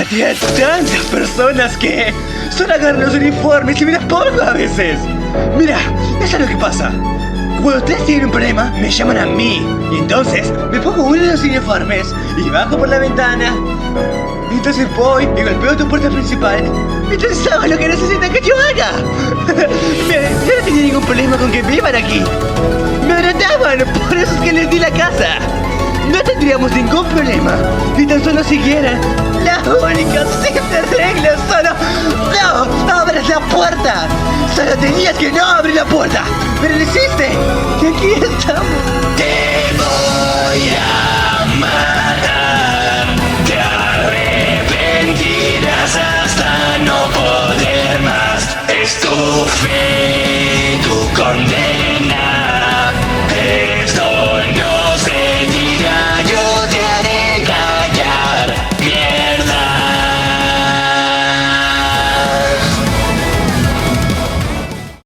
Aquí hay tantas personas que solo agarran los uniformes y me las pongo a veces. Mira, eso es lo que pasa. Cuando ustedes tienen un problema, me llaman a mí. Y entonces me pongo uno de los uniformes y bajo por la ventana. Y entonces voy y golpeo tu puerta principal. Entonces sabes lo que necesitan que yo haga. Yo no tenía ningún problema con que vivan aquí. Me trataban, por eso es que les di la casa. No tendríamos ningún problema si tan solo siguieran la única simple regla. Solo no abras la puerta. Solo tenías que no abrir la puerta. Pero lo hiciste. Y aquí estamos. Te voy a matar. Te arrepentirás hasta no poder más. Es tu fe, tu condena.